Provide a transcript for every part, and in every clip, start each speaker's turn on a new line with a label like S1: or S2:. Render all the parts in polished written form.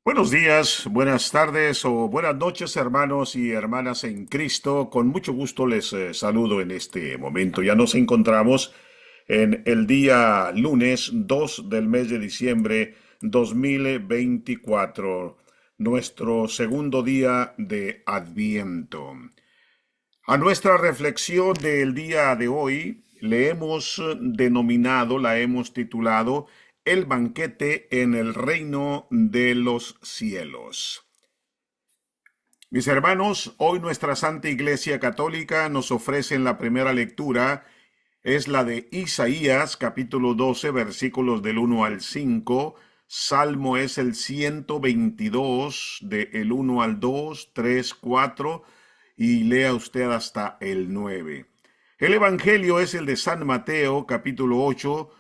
S1: Buenos días, buenas tardes o buenas noches, hermanos y hermanas en Cristo. Con mucho gusto les saludo en este momento. Ya nos encontramos en el día lunes 2 del mes de diciembre 2024, nuestro segundo día de Adviento. A nuestra reflexión del día de hoy le hemos denominado, la hemos titulado El banquete en el reino de los cielos. Mis hermanos, hoy nuestra Santa Iglesia Católica nos ofrece en la primera lectura, es la de Isaías, capítulo 12, versículos del 1 al 5. Salmo es el 122, del 1 al 2, 3, 4, y lea usted hasta el 9. El Evangelio es el de San Mateo, capítulo 8,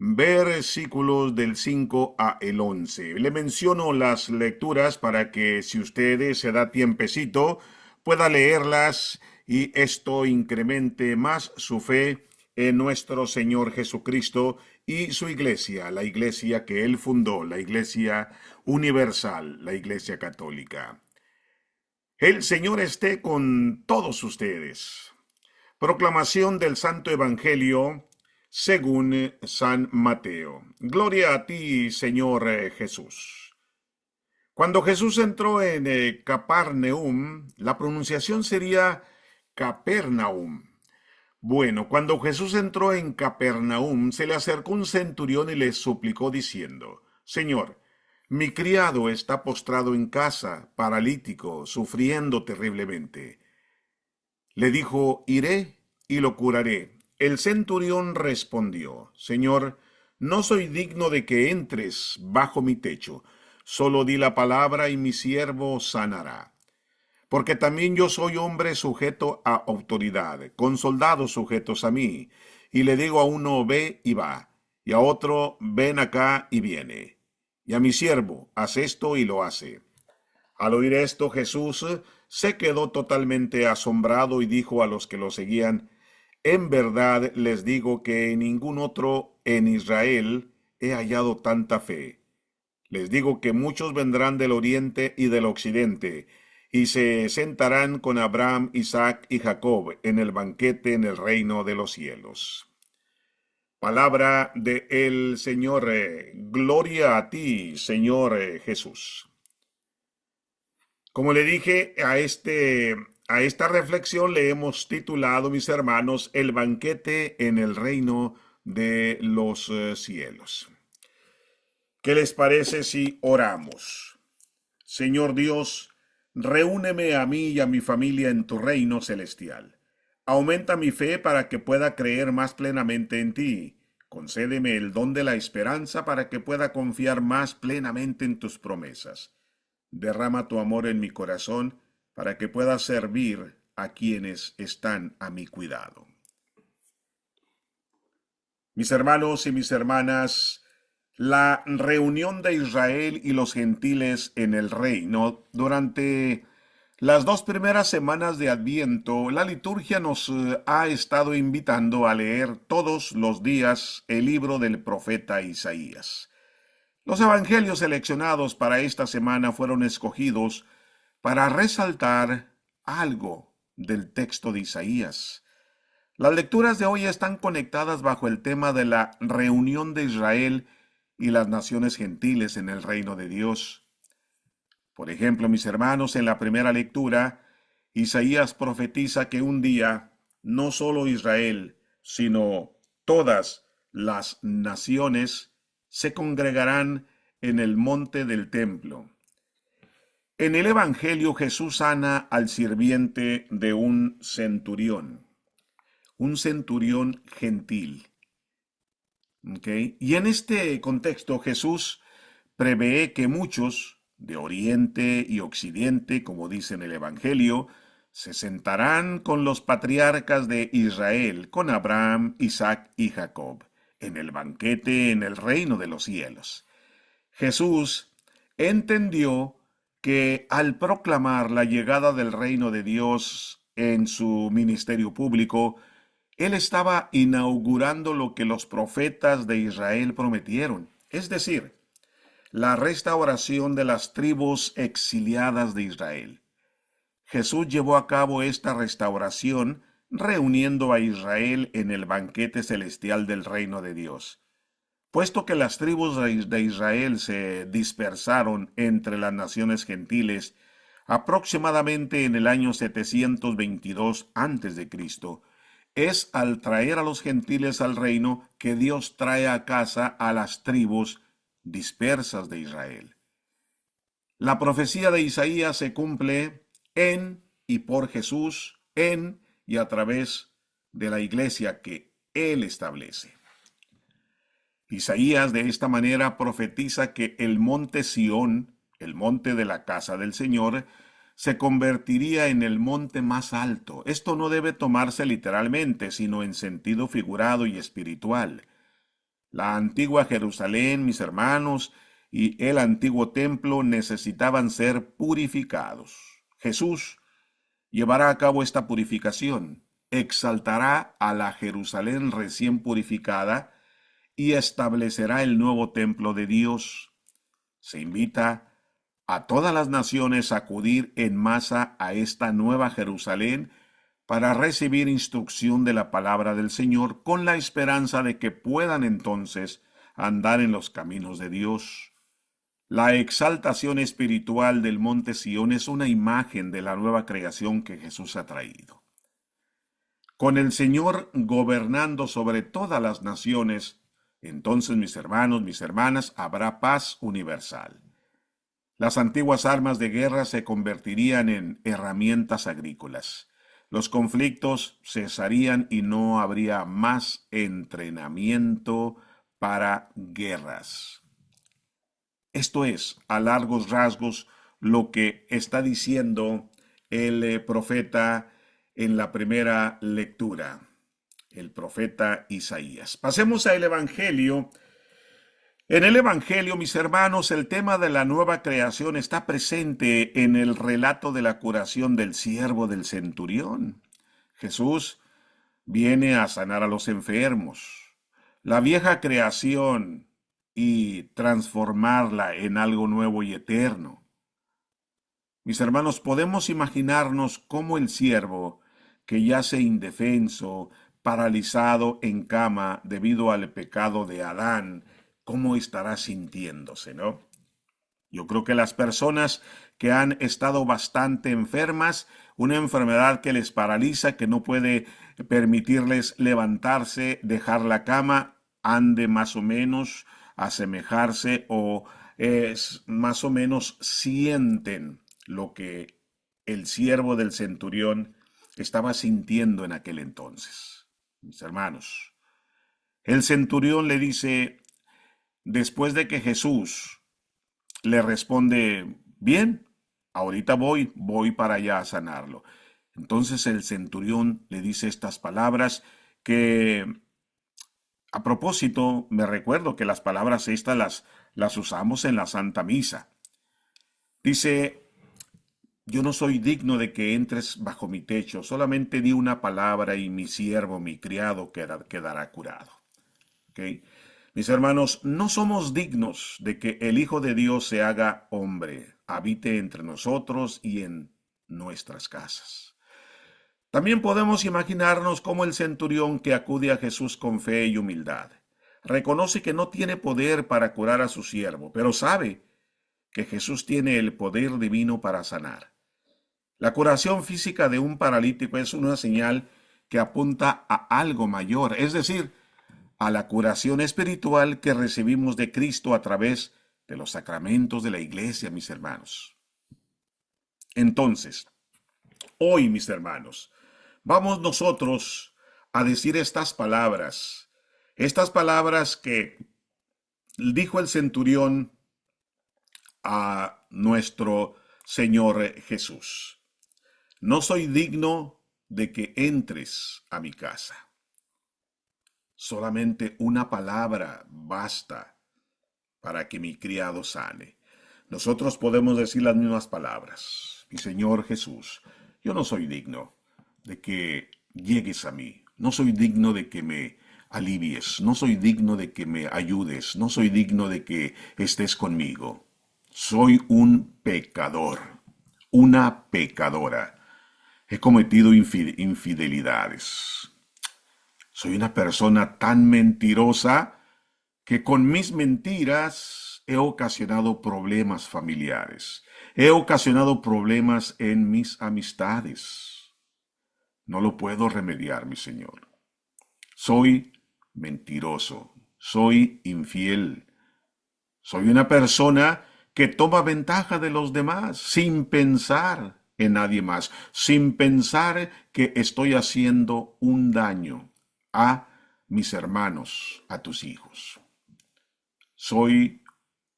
S1: versículos del 5 a el 11. Le menciono las lecturas para que si usted se da tiempecito, pueda leerlas y esto incremente más su fe en nuestro Señor Jesucristo y su iglesia, la iglesia que Él fundó, la iglesia universal, la iglesia católica. El Señor esté con todos ustedes. Proclamación del Santo Evangelio según San Mateo. Gloria a ti, Señor Jesús. Cuando Jesús entró en Capernaum, la pronunciación sería Capernaum. Bueno, cuando Jesús entró en Capernaum, se le acercó un centurión y le suplicó diciendo, Señor, mi criado está postrado en casa, paralítico, sufriendo terriblemente. Le dijo, iré y lo curaré. El centurión respondió, Señor, no soy digno de que entres bajo mi techo, solo di la palabra y mi siervo sanará. Porque también yo soy hombre sujeto a autoridad, con soldados sujetos a mí, y le digo a uno, ve y va, y a otro, ven acá y viene, y a mi siervo, haz esto y lo hace. Al oír esto, Jesús se quedó totalmente asombrado y dijo a los que lo seguían, en verdad les digo que en ningún otro en Israel he hallado tanta fe. Les digo que muchos vendrán del oriente y del occidente, y se sentarán con Abraham, Isaac y Jacob en el banquete en el reino de los cielos. Palabra de el Señor. Gloria a ti, Señor Jesús. Como le dije, a esta reflexión le hemos titulado, mis hermanos, El banquete en el reino de los cielos. ¿Qué les parece si oramos? Señor Dios, reúneme a mí y a mi familia en tu reino celestial. Aumenta mi fe para que pueda creer más plenamente en ti. Concédeme el don de la esperanza para que pueda confiar más plenamente en tus promesas. Derrama tu amor en mi corazón para que pueda servir a quienes están a mi cuidado. Mis hermanos y mis hermanas, la reunión de Israel y los gentiles en el reino durante las 2 primeras semanas de Adviento, la liturgia nos ha estado invitando a leer todos los días el libro del profeta Isaías. Los evangelios seleccionados para esta semana fueron escogidos para resaltar algo del texto de Isaías. Las lecturas de hoy están conectadas bajo el tema de la reunión de Israel y las naciones gentiles en el reino de Dios. Por ejemplo, mis hermanos, en la primera lectura, Isaías profetiza que un día no solo Israel, sino todas las naciones se congregarán en el monte del templo. En el Evangelio Jesús sana al sirviente de un centurión gentil. ¿Okay? Y en este contexto Jesús prevé que muchos de Oriente y Occidente, como dice en el Evangelio, se sentarán con los patriarcas de Israel, con Abraham, Isaac y Jacob, en el banquete en el reino de los cielos. Jesús entendió que al proclamar la llegada del reino de Dios en su ministerio público, él estaba inaugurando lo que los profetas de Israel prometieron, es decir, la restauración de las tribus exiliadas de Israel. Jesús llevó a cabo esta restauración reuniendo a Israel en el banquete celestial del reino de Dios. Puesto que las tribus de Israel se dispersaron entre las naciones gentiles, aproximadamente en el año 722 a.C., es al traer a los gentiles al reino que Dios trae a casa a las tribus dispersas de Israel. La profecía de Isaías se cumple en y por Jesús, en y a través de la iglesia que Él establece. Isaías de esta manera profetiza que el monte Sión, el monte de la casa del Señor, se convertiría en el monte más alto. Esto no debe tomarse literalmente, sino en sentido figurado y espiritual. La antigua Jerusalén, mis hermanos, y el antiguo templo necesitaban ser purificados. Jesús llevará a cabo esta purificación, exaltará a la Jerusalén recién purificada y establecerá el nuevo templo de Dios. Se invita a todas las naciones a acudir en masa a esta nueva Jerusalén para recibir instrucción de la palabra del Señor con la esperanza de que puedan entonces andar en los caminos de Dios. La exaltación espiritual del monte Sión es una imagen de la nueva creación que Jesús ha traído. Con el Señor gobernando sobre todas las naciones, entonces, mis hermanos, mis hermanas, habrá paz universal. Las antiguas armas de guerra se convertirían en herramientas agrícolas. Los conflictos cesarían y no habría más entrenamiento para guerras. Esto es, a largos rasgos, lo que está diciendo el profeta en la primera lectura, el profeta Isaías. Pasemos al Evangelio. En el Evangelio, mis hermanos, el tema de la nueva creación está presente en el relato de la curación del siervo del centurión. Jesús viene a sanar a los enfermos. La vieja creación y transformarla en algo nuevo y eterno. Mis hermanos, podemos imaginarnos cómo el siervo, que yace indefenso, paralizado en cama debido al pecado de Adán, cómo estará sintiéndose, ¿no? Yo creo que las personas que han estado bastante enfermas, una enfermedad que les paraliza, que no puede permitirles levantarse, dejar la cama, han de más o menos asemejarse o más o menos sienten lo que el siervo del centurión estaba sintiendo en aquel entonces. Mis hermanos, el centurión le dice, después de que Jesús le responde, bien, ahorita voy para allá a sanarlo. Entonces el centurión le dice estas palabras que, a propósito, me recuerdo que las palabras estas las usamos en la Santa Misa. Dice, yo no soy digno de que entres bajo mi techo, solamente di una palabra y mi siervo, mi criado, quedará curado. ¿Okay? Mis hermanos, no somos dignos de que el Hijo de Dios se haga hombre, habite entre nosotros y en nuestras casas. También podemos imaginarnos cómo el centurión que acude a Jesús con fe y humildad reconoce que no tiene poder para curar a su siervo, pero sabe que Jesús tiene el poder divino para sanar. La curación física de un paralítico es una señal que apunta a algo mayor, es decir, a la curación espiritual que recibimos de Cristo a través de los sacramentos de la iglesia, mis hermanos. Entonces, hoy, mis hermanos, vamos nosotros a decir estas palabras que dijo el centurión a nuestro Señor Jesús. No soy digno de que entres a mi casa. Solamente una palabra basta para que mi criado sane. Nosotros podemos decir las mismas palabras. Mi Señor Jesús, yo no soy digno de que llegues a mí. No soy digno de que me alivies, no soy digno de que me ayudes, no soy digno de que estés conmigo. Soy un pecador, una pecadora. He cometido infidelidades. Soy una persona tan mentirosa que con mis mentiras he ocasionado problemas familiares. He ocasionado problemas en mis amistades. No lo puedo remediar, mi Señor. Soy mentiroso, soy infiel, soy una persona que toma ventaja de los demás sin pensar en nadie más, sin pensar que estoy haciendo un daño a mis hermanos, a tus hijos. Soy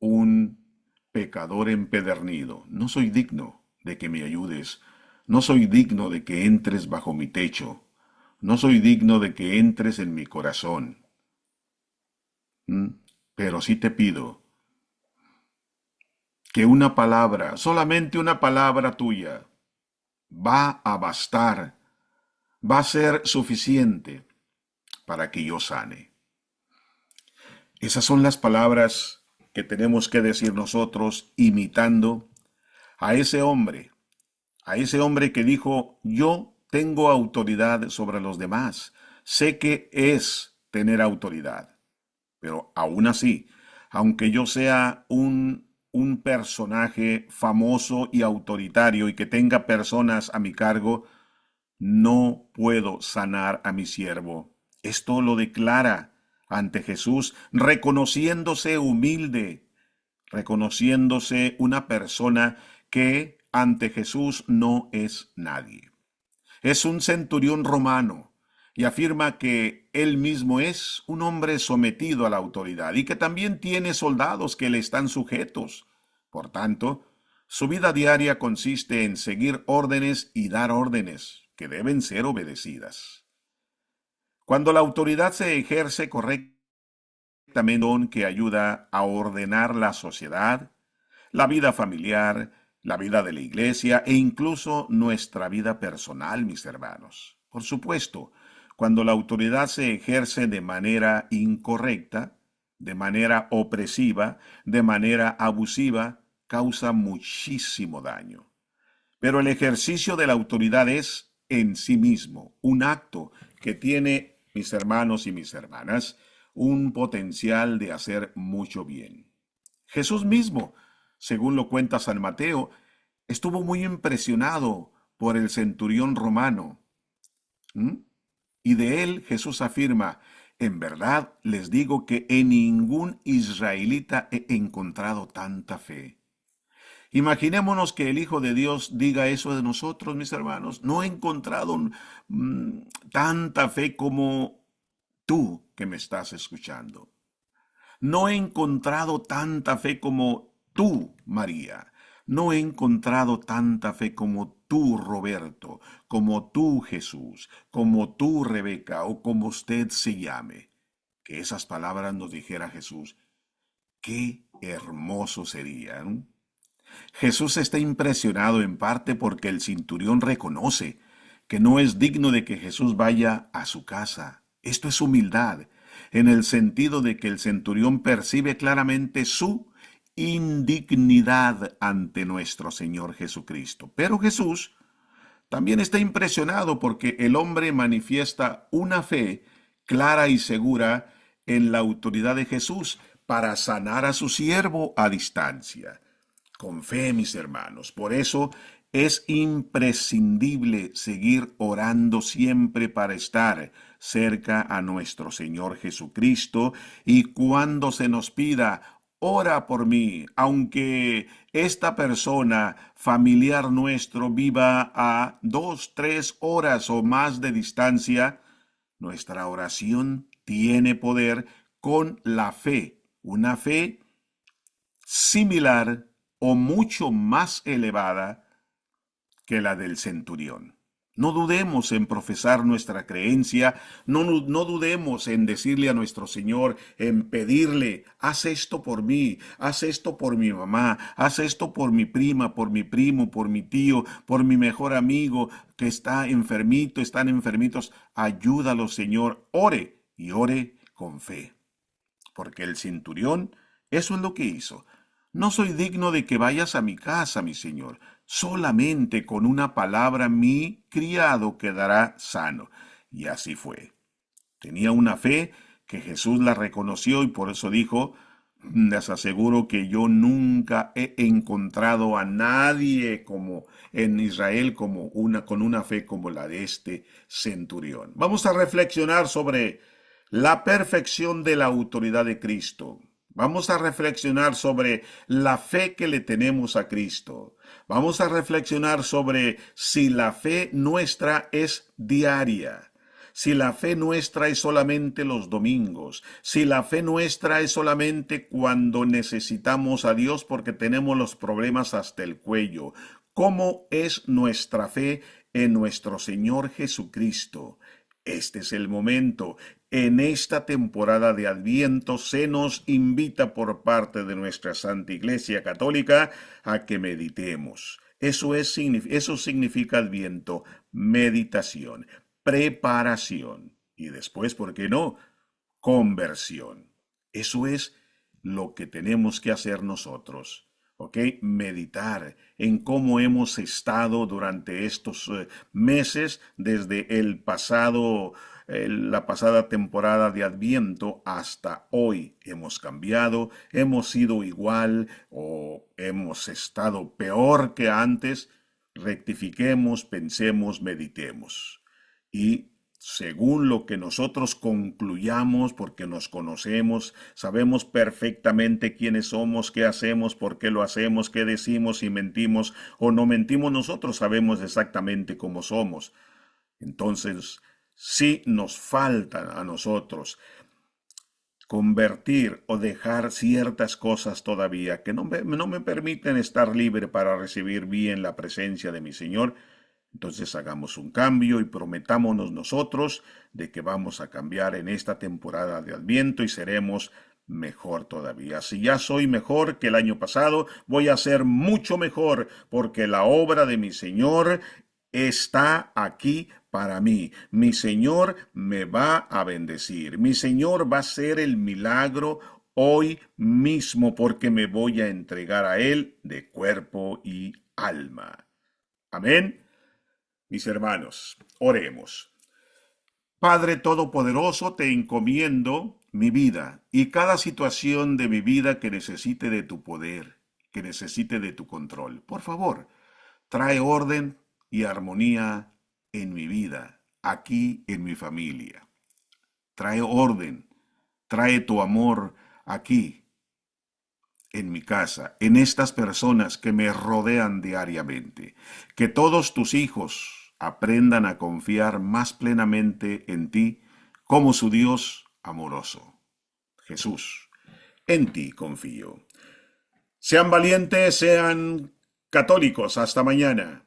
S1: un pecador empedernido. No soy digno de que me ayudes. No soy digno de que entres bajo mi techo. No soy digno de que entres en mi corazón. ¿Mm? Pero sí te pido que una palabra, solamente una palabra tuya, va a bastar, va a ser suficiente para que yo sane. Esas son las palabras que tenemos que decir nosotros imitando a ese hombre que dijo, yo tengo autoridad sobre los demás, sé que es tener autoridad, pero aún así, aunque yo sea un personaje famoso y autoritario y que tenga personas a mi cargo, no puedo sanar a mi siervo. Esto lo declara ante Jesús, reconociéndose humilde, reconociéndose una persona que ante Jesús no es nadie. Es un centurión romano y afirma que él mismo es un hombre sometido a la autoridad y que también tiene soldados que le están sujetos. Por tanto, su vida diaria consiste en seguir órdenes y dar órdenes que deben ser obedecidas. Cuando la autoridad se ejerce correctamente, que ayuda a ordenar la sociedad, la vida familiar, la vida de la iglesia e incluso nuestra vida personal, mis hermanos. Por supuesto, cuando la autoridad se ejerce de manera incorrecta, de manera opresiva, de manera abusiva, causa muchísimo daño. Pero el ejercicio de la autoridad es en sí mismo un acto que tiene, mis hermanos y mis hermanas, un potencial de hacer mucho bien. Jesús mismo, según lo cuenta San Mateo, estuvo muy impresionado por el centurión romano. ¿Mm? Y de él Jesús afirma, en verdad les digo que en ningún israelita he encontrado tanta fe. Imaginémonos que el Hijo de Dios diga eso de nosotros, mis hermanos. No he encontrado tanta fe como tú que me estás escuchando. No he encontrado tanta fe como tú, María. No he encontrado tanta fe como tú, Roberto, como tú, Jesús, como tú, Rebeca, o como usted se llame. Que esas palabras nos dijera Jesús. Qué hermoso sería, ¿no? Jesús está impresionado en parte porque el centurión reconoce que no es digno de que Jesús vaya a su casa. Esto es humildad, en el sentido de que el centurión percibe claramente su indignidad ante nuestro Señor Jesucristo. Pero Jesús también está impresionado porque el hombre manifiesta una fe clara y segura en la autoridad de Jesús para sanar a su siervo a distancia. Con fe, mis hermanos. Por eso es imprescindible seguir orando siempre para estar cerca a nuestro Señor Jesucristo y cuando se nos pida, ora por mí, aunque esta persona familiar nuestro viva a 2, 3 horas o más de distancia, nuestra oración tiene poder con la fe, una fe similar o mucho más elevada que la del centurión. No dudemos en profesar nuestra creencia, no dudemos en decirle a nuestro Señor, en pedirle, haz esto por mí, haz esto por mi mamá, haz esto por mi prima, por mi primo, por mi tío, por mi mejor amigo que está enfermito, están enfermitos, ayúdalo, Señor, ore y ore con fe. Porque el centurión, eso es lo que hizo. No soy digno de que vayas a mi casa, mi señor. Solamente con una palabra mi criado quedará sano. Y así fue. Tenía una fe que Jesús la reconoció y por eso dijo, les aseguro que yo nunca he encontrado a nadie como en Israel con una fe como la de este centurión. Vamos a reflexionar sobre la perfección de la autoridad de Cristo. Vamos a reflexionar sobre la fe que le tenemos a Cristo. Vamos a reflexionar sobre si la fe nuestra es diaria, si la fe nuestra es solamente los domingos, si la fe nuestra es solamente cuando necesitamos a Dios porque tenemos los problemas hasta el cuello. ¿Cómo es nuestra fe en nuestro Señor Jesucristo? Este es el momento. En esta temporada de Adviento se nos invita por parte de nuestra Santa Iglesia Católica a que meditemos. Eso significa Adviento, meditación, preparación y después, ¿por qué no? Conversión. Eso es lo que tenemos que hacer nosotros. ¿Ok? Meditar en cómo hemos estado durante estos meses desde la pasada temporada de Adviento hasta hoy. Hemos cambiado, hemos sido igual o hemos estado peor que antes. Rectifiquemos, pensemos, meditemos. Y según lo que nosotros concluyamos, porque nos conocemos, sabemos perfectamente quiénes somos, qué hacemos, por qué lo hacemos, qué decimos, si mentimos o no mentimos, nosotros sabemos exactamente cómo somos. Entonces, si nos falta a nosotros convertir o dejar ciertas cosas todavía que no me permiten estar libre para recibir bien la presencia de mi Señor, entonces hagamos un cambio y prometámonos nosotros de que vamos a cambiar en esta temporada de Adviento y seremos mejor todavía. Si ya soy mejor que el año pasado, voy a ser mucho mejor porque la obra de mi Señor está aquí para mí. Mi Señor me va a bendecir. Mi Señor va a hacer el milagro hoy mismo porque me voy a entregar a Él de cuerpo y alma. Amén. Mis hermanos, oremos. Padre Todopoderoso, te encomiendo mi vida y cada situación de mi vida que necesite de tu poder, que necesite de tu control. Por favor, trae orden y armonía en mi vida, aquí en mi familia. Trae orden, trae tu amor aquí, en mi casa, en estas personas que me rodean diariamente. Que todos tus hijos aprendan a confiar más plenamente en ti como su Dios amoroso. Jesús, en ti confío. Sean valientes, sean católicos. Hasta mañana.